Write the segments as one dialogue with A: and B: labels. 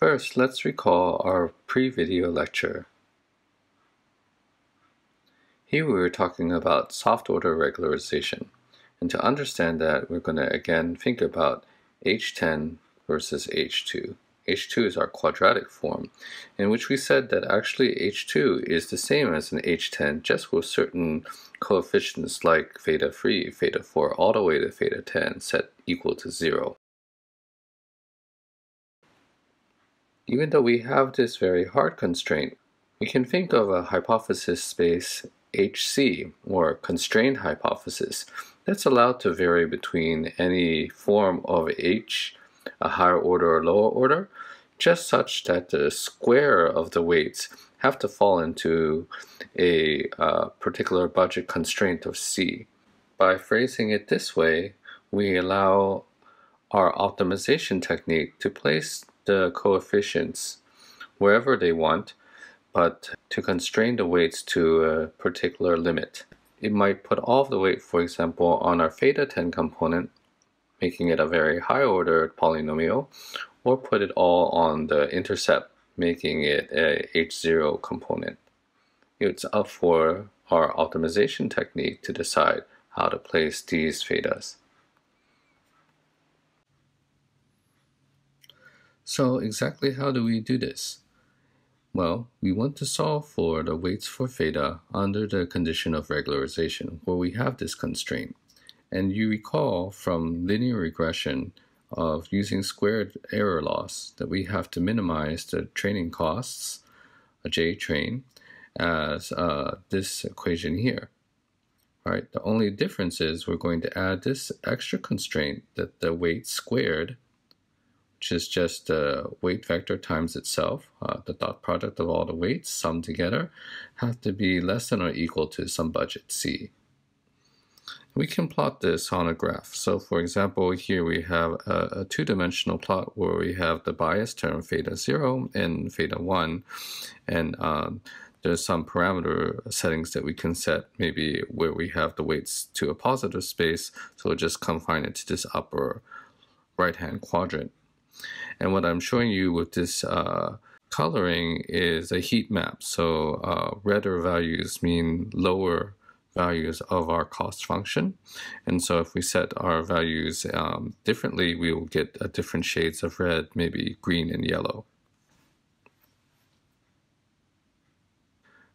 A: First, let's recall our pre-video lecture. Here we were talking about soft order regularization. And to understand that, we're going to again think about H10 versus H2. H2 is our quadratic form, in which we said that actually H2 is the same as an H10, just with certain coefficients like theta 3, theta 4, all the way to theta 10 set equal to 0. Even though we have this very hard constraint, we can think of a hypothesis space HC, or constrained hypothesis, that's allowed to vary between any form of H, a higher order or lower order, just such that the square of the weights have to fall into a particular budget constraint of C. By phrasing it this way, we allow our optimization technique to place the coefficients wherever they want, but to constrain the weights to a particular limit. It might put all of the weight, for example, on our theta 10 component, making it a very high order polynomial, or put it all on the intercept, making it a H0 component. It's up for our optimization technique to decide how to place these thetas. So exactly how do we do this? Well, we want to solve for the weights for theta under the condition of regularization, where we have this constraint. And you recall from linear regression of using squared error loss that we have to minimize the training costs, a J train, as this equation here. All right, the only difference is we're going to add this extra constraint that the weight squared, which is just the weight vector times itself, the dot product of all the weights summed together, have to be less than or equal to some budget C. We can plot this on a graph. So for example, here we have a two-dimensional plot where we have the bias term theta 0 and theta 1, and there's some parameter settings that we can set, maybe where we have the weights to a positive space, so we'll just confine it to this upper right-hand quadrant. And what I'm showing you with this coloring is a heat map. So redder values mean lower values of our cost function. And so if we set our values differently, we will get different shades of red, maybe green and yellow.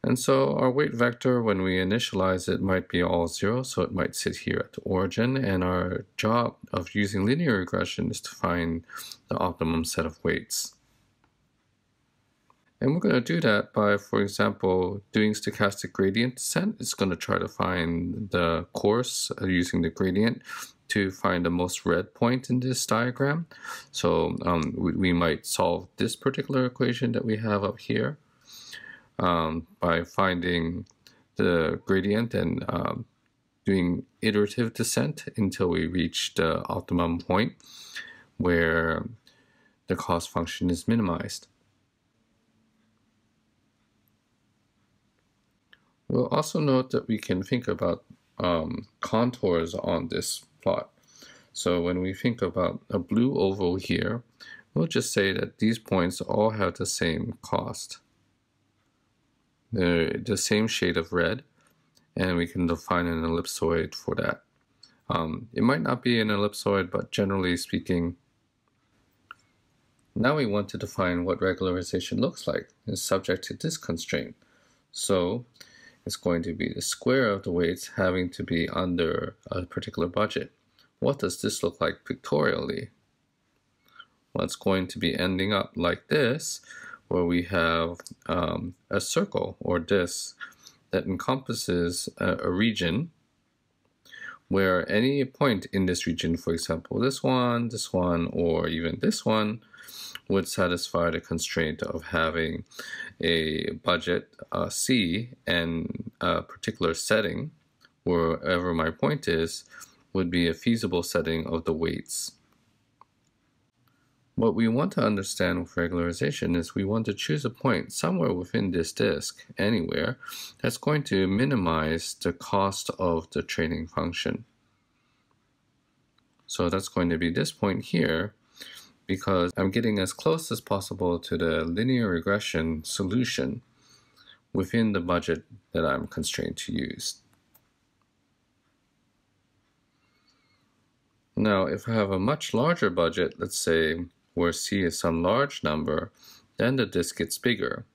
A: And so our weight vector, when we initialize it, might be all 0, so it might sit here at the origin. And our job of using linear regression is to find the optimum set of weights. And we're going to do that by, for example, doing stochastic gradient descent. It's going to try to find the course using the gradient to find the most red point in this diagram. So we might solve this particular equation that we have up here by finding the gradient and doing iterative descent until we reach the optimum point where the cost function is minimized. We'll also note that we can think about contours on this plot. So when we think about a blue oval here, we'll just say that these points all have the same cost. They're the same shade of red, and we can define an ellipsoid for that. It might not be an ellipsoid, but generally speaking. Now we want to define what regularization looks like. It's subject to this constraint. So it's going to be the square of the weights having to be under a particular budget. What does this look like pictorially? Well, it's going to be ending up like this, where we have a circle or disc that encompasses a region where any point in this region, for example, this one, or even this one, would satisfy the constraint of having a budget C and a particular setting, wherever my point is, would be a feasible setting of the weights. What we want to understand with regularization is we want to choose a point somewhere within this disk, anywhere, that's going to minimize the cost of the training function. So that's going to be this point here, because I'm getting as close as possible to the linear regression solution within the budget that I'm constrained to use. Now, if I have a much larger budget, let's say where C is some large number, then the disk gets bigger.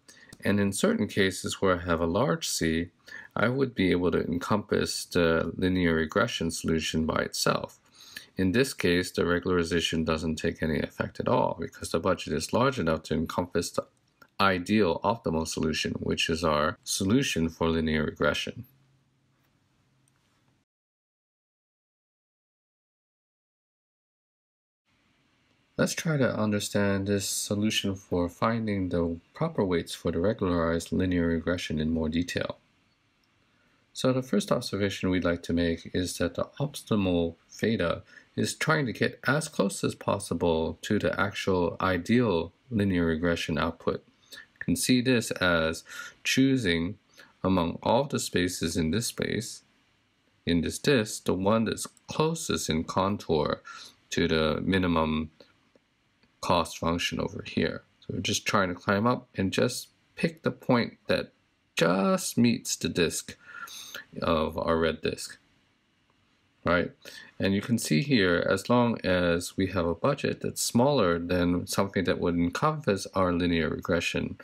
A: And in certain cases where I have a large C, I would be able to encompass the linear regression solution by itself. In this case, the regularization doesn't take any effect at all because the budget is large enough to encompass the ideal optimal solution, which is our solution for linear regression. Let's try to understand this solution for finding the proper weights for the regularized linear regression in more detail. So the first observation we'd like to make is that the optimal theta is trying to get as close as possible to the actual ideal linear regression output. You can see this as choosing among all the spaces in this space, in this disk, the one that's closest in contour to the minimum cost function over here. So we're just trying to climb up and just pick the point that just meets the disk of our red disk, right? And you can see here, as long as we have a budget that's smaller than something that would encompass our linear regression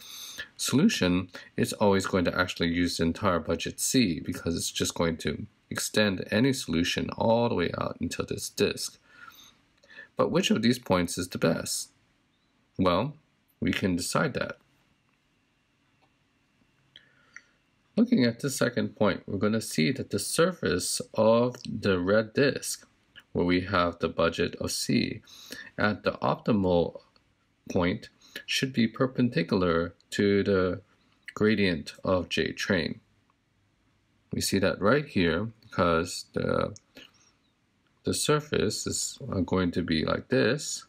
A: solution, it's always going to actually use the entire budget C because it's just going to extend any solution all the way out into this disk. But which of these points is the best? Well, we can decide that. Looking at the second point, we're going to see that the surface of the red disk, where we have the budget of C, at the optimal point should be perpendicular to the gradient of J train. We see that right here because the surface is going to be like this,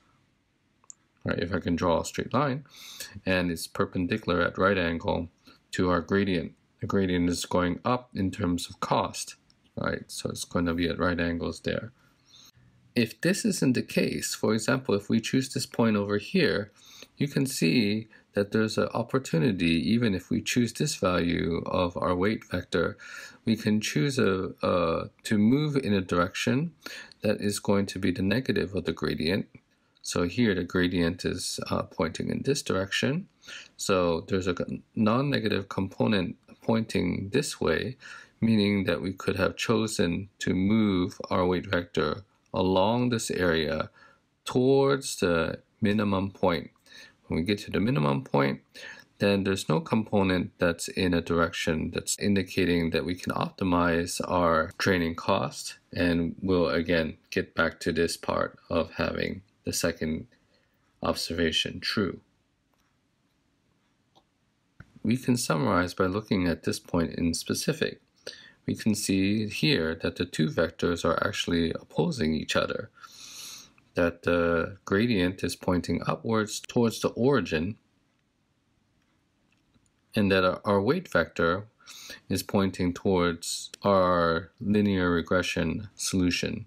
A: right? If I can draw a straight line, and it's perpendicular at right angle to our gradient. The gradient is going up in terms of cost, right? So it's going to be at right angles there. If this isn't the case, for example, if we choose this point over here, you can see that there's an opportunity, even if we choose this value of our weight vector, we can choose to move in a direction that is going to be the negative of the gradient. So here the gradient is pointing in this direction. So there's a non-negative component pointing this way, meaning that we could have chosen to move our weight vector along this area towards the minimum point. When we get to the minimum point, then there's no component that's in a direction that's indicating that we can optimize our training cost, and we'll again get back to this part of having the second observation true. We can summarize by looking at this point in specific. We can see here that the two vectors are actually opposing each other, that the gradient is pointing upwards towards the origin, and that our weight vector is pointing towards our linear regression solution.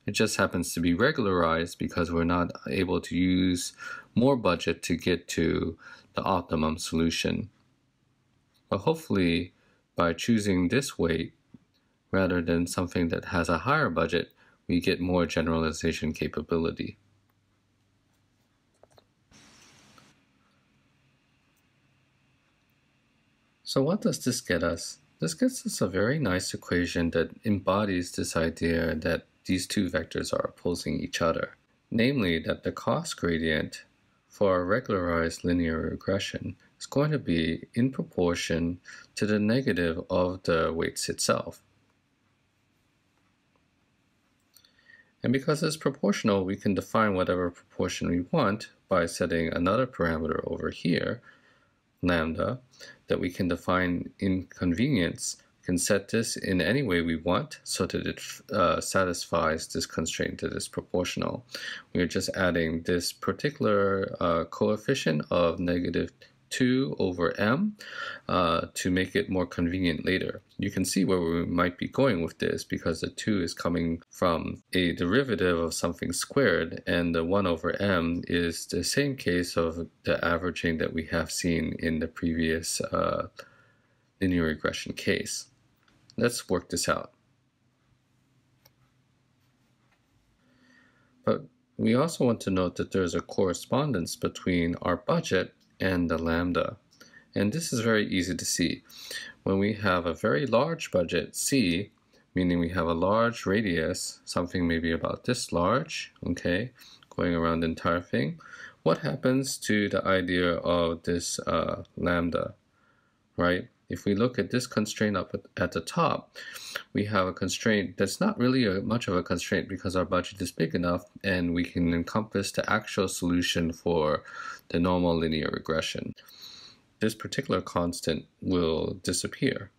A: It just happens to be regularized because we're not able to use more budget to get to the optimum solution. But hopefully, by choosing this weight rather than something that has a higher budget, we get more generalization capability. So what does this get us? This gets us a very nice equation that embodies this idea that these two vectors are opposing each other. Namely, that the cost gradient for a regularized linear regression is going to be in proportion to the negative of the weights itself. And because it's proportional, we can define whatever proportion we want by setting another parameter over here, lambda, that we can define in convenience. We can set this in any way we want so that it satisfies this constraint that is proportional. We are just adding this particular coefficient of negative 2 over m to make it more convenient later. You can see where we might be going with this because the 2 is coming from a derivative of something squared, and the 1 over m is the same case of the averaging that we have seen in the previous linear regression case. Let's work this out. But we also want to note that there's a correspondence between our budget and the lambda. And this is very easy to see. When we have a very large budget, C, meaning we have a large radius, something maybe about this large, okay, going around the entire thing, what happens to the idea of this lambda, right? If we look at this constraint up at the top, we have a constraint that's not really much of a constraint because our budget is big enough and we can encompass the actual solution for the normal linear regression. This particular constant will disappear.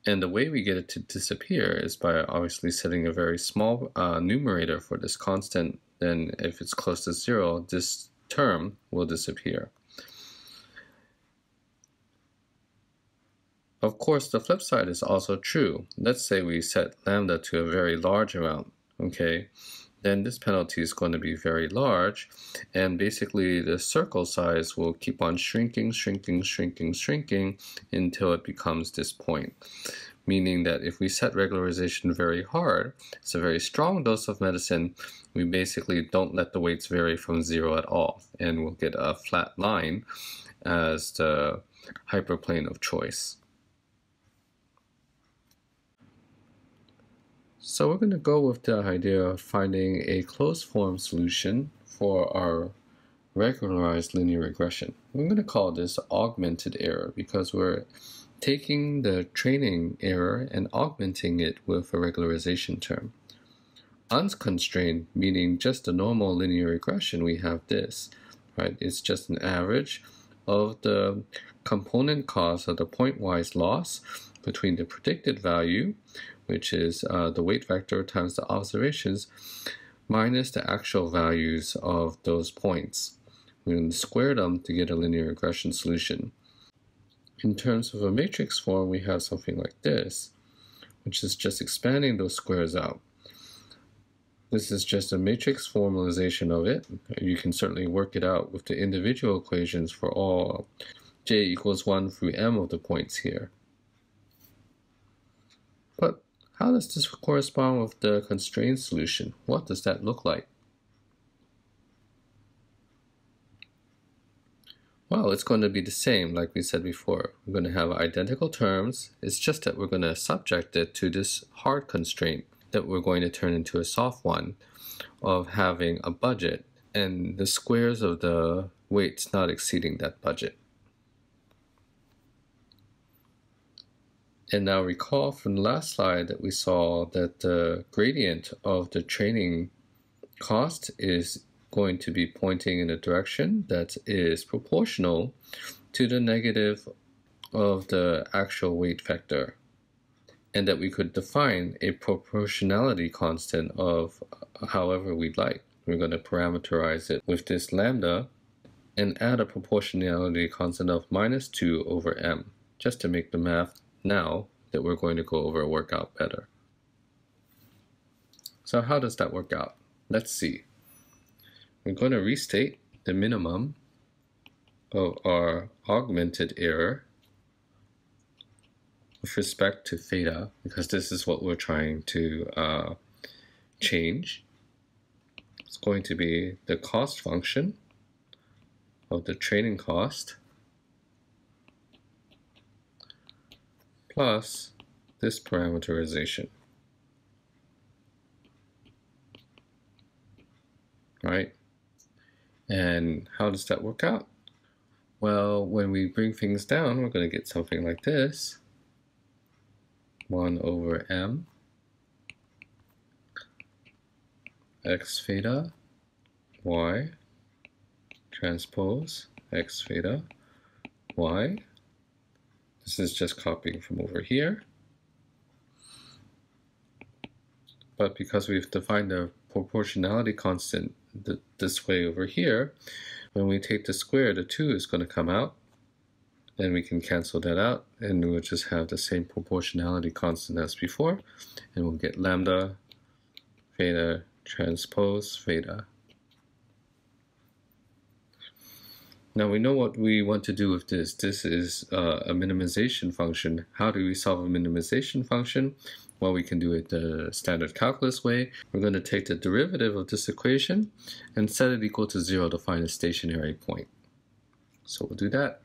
A: And the way we get it to disappear is by obviously setting a very small numerator for this constant. Then if it's close to 0, this term will disappear. Of course, the flip side is also true. Let's say we set lambda to a very large amount, okay? Then this penalty is going to be very large, and basically the circle size will keep on shrinking until it becomes this point. Meaning that if we set regularization very hard, it's a very strong dose of medicine, we basically don't let the weights vary from 0 at all, and we'll get a flat line as the hyperplane of choice. So we're going to go with the idea of finding a closed form solution for our regularized linear regression. I'm going to call this augmented error because we're taking the training error and augmenting it with a regularization term. Unconstrained, meaning just a normal linear regression, we have this, right? It's just an average of the component cost of the pointwise loss between the predicted value, which is the weight vector times the observations, minus the actual values of those points. We're going to square them to get a linear regression solution. In terms of a matrix form, we have something like this, which is just expanding those squares out. This is just a matrix formalization of it. You can certainly work it out with the individual equations for all j equals 1 through m of the points here. But how does this correspond with the constrained solution? What does that look like? Well, it's going to be the same like we said before. We're going to have identical terms. It's just that we're going to subject it to this hard constraint that we're going to turn into a soft one of having a budget and the squares of the weights not exceeding that budget. And now recall from the last slide that we saw that the gradient of the training cost is going to be pointing in a direction that is proportional to the negative of the actual weight vector, and that we could define a proportionality constant of however we'd like. We're going to parameterize it with this lambda and add a proportionality constant of minus 2 over m, just to make the math now that we're going to go over work out better. So how does that work out? Let's see. We're going to restate the minimum of our augmented error with respect to theta, because this is what we're trying to change. It's going to be the cost function of the training cost plus this parameterization, right? And how does that work out? Well, when we bring things down, we're going to get something like this. 1 over m x theta y transpose x theta y. This is just copying from over here. But because we've defined the proportionality constant this way over here, when we take the square, the 2 is going to come out. And we can cancel that out, and we'll just have the same proportionality constant as before, and we'll get lambda theta transpose theta. Now we know what we want to do with this. This is a minimization function. How do we solve a minimization function? Well, we can do it the standard calculus way. We're going to take the derivative of this equation and set it equal to 0 to find a stationary point. So we'll do that.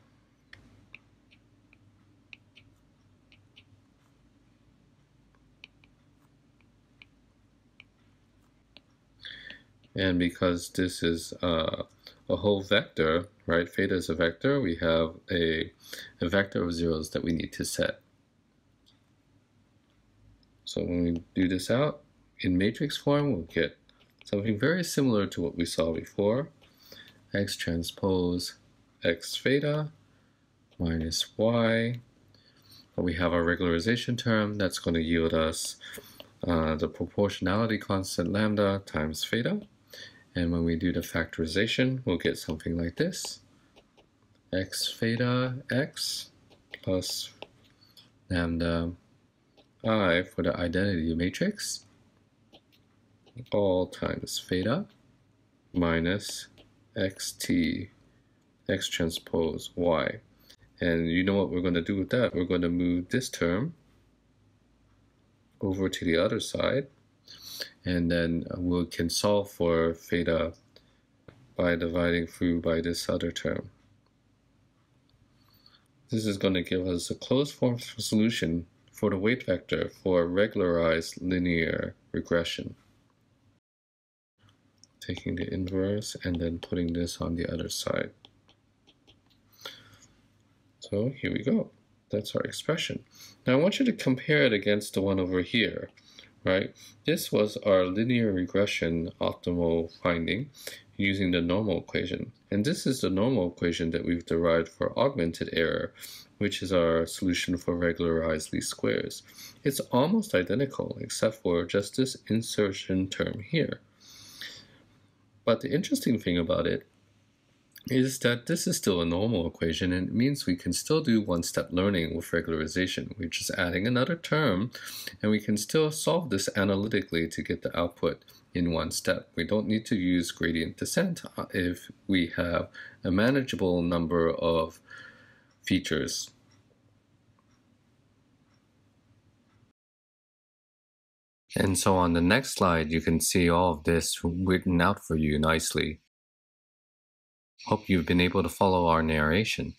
A: And because this is a whole vector, right? Theta is a vector. We have a vector of zeros that we need to set. So when we do this out in matrix form, we'll get something very similar to what we saw before. X transpose x theta minus y. But we have our regularization term that's going to yield us the proportionality constant lambda times theta. And when we do the factorization, we'll get something like this. X theta x plus lambda I for the identity matrix, all times theta minus xt x transpose y. And you know what we're going to do with that? We're going to move this term over to the other side, and then we can solve for theta by dividing through by this other term. This is going to give us a closed form solution for the weight vector for regularized linear regression. Taking the inverse and then putting this on the other side. So here we go. That's our expression. Now I want you to compare it against the one over here, right? This was our linear regression optimal finding using the normal equation. And this is the normal equation that we've derived for augmented error, which is our solution for regularized least squares. It's almost identical except for just this insertion term here. But the interesting thing about it is that this is still a normal equation, and it means we can still do one-step learning with regularization. We're just adding another term, and we can still solve this analytically to get the output in one step. We don't need to use gradient descent if we have a manageable number of features. And so on the next slide, you can see all of this written out for you nicely. Hope you've been able to follow our narration.